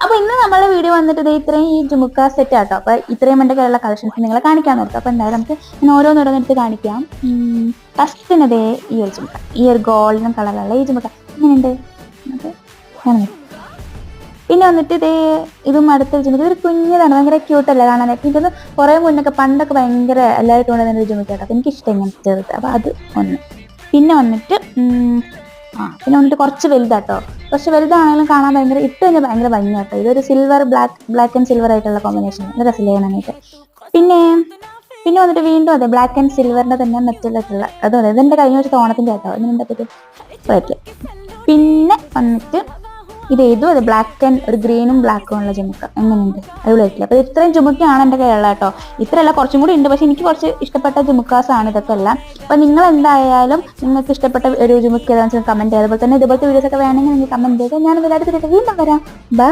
അപ്പൊ ഇന്ന് നമ്മളെ വീഡിയോ വന്നിട്ട് ഇത്രയും ഈ ജുമുക്ക സെറ്റ് ആട്ടോ. അപ്പൊ ഇത്രയും എൻ്റെ കയ്യിലുള്ള കളക്ഷൻസ് നിങ്ങളെ കാണിക്കാൻ നോക്കാം. അപ്പൊ എന്തായാലും നമുക്ക് ഞാൻ ഓരോന്നോരോന്നെടുത്ത് കാണിക്കാം. ഫസ്റ്റിനതേ ഈ ഒരു ജുമുക്ക, ഈ ഒരു ഗോൾഡൻ കളറുള്ള ഈ ജുമുക്ക ഇങ്ങനെയുണ്ട്. പിന്നെ വന്നിട്ട് ഇതും അടുത്ത ജുമുക്ക, ഇതൊരു കുഞ്ഞതാണ്, ഭയങ്കര ക്യൂട്ടല്ലേ കാണാനായിട്ട്. എനിക്കൊന്ന് കുറെ മുന്നൊക്കെ പണ്ടൊക്കെ ഭയങ്കര എല്ലാവരും കൊണ്ടുവന്ന ഒരു ജുമുക്ക കേട്ടോ. അപ്പൊ എനിക്കിഷ്ടം ഇങ്ങനത്തെ ചെറുത്. അപ്പൊ അത് ഒന്ന്. പിന്നെ വന്നിട്ട് കുറച്ച് വലുതാട്ടോ. കുറച്ച് വലുതാണെങ്കിലും കാണാൻ ഭയങ്കര ഇട്ട് കഴിഞ്ഞാൽ ഭയങ്കര ഭംഗിയാട്ടോ. ഇതൊരു സിൽവർ ബ്ലാക്ക് ആൻഡ് സിൽവർ ആയിട്ടുള്ള കോമ്പിനേഷൻ, രസമില്ല കാണാനായിട്ട്. പിന്നെ വന്നിട്ട് വീണ്ടും അതെ ബ്ലാക്ക് ആൻഡ് സിൽവറിന്റെ തന്നെ മെറ്റലായിട്ടുള്ള അതുപോലെ ഇതെന്റെ കഴിഞ്ഞ വർഷത്തെ ഓണത്തിന്റെ കേട്ടോ. ഇതിനെ പറ്റി പിന്നെ വന്നിട്ട് ഇതും അതെ ബ്ലാക്ക് ആൻഡ് ഒരു ഗ്രീനും ബ്ലാക്കും ഉള്ള ജുമുക്ക എങ്ങനെയുണ്ട്, അടിപൊളിയായിട്ടില്ല. അപ്പൊ ഇത്രയും ജുമുക്കയാണ് എൻ്റെ കയ്യിലുള്ള കേട്ടോ. ഇത്രയല്ല, കുറച്ചും കൂടി ഉണ്ട്. പക്ഷെ എനിക്ക് കുറച്ച് ഇഷ്ടപ്പെട്ട ജുമുക്കാസ് ആണ് ഇതൊക്കെ എല്ലാം. അപ്പൊ നിങ്ങൾ എന്തായാലും നിങ്ങൾക്ക് ഇഷ്ടപ്പെട്ട ഒരു ജുമുക്ക ഏതാണെന്ന് വെച്ചാൽ കമന്റ് ചെയ്യുക. അതുപോലെ തന്നെ ഇതുപോലത്തെ വീഡിയോസ് ഒക്കെ വേണമെങ്കിൽ നിങ്ങൾ കമന്റ് ചെയ്യുക. ഞാൻ ഇതിലായിട്ട് വീണ്ടും വരാം. ബൈ.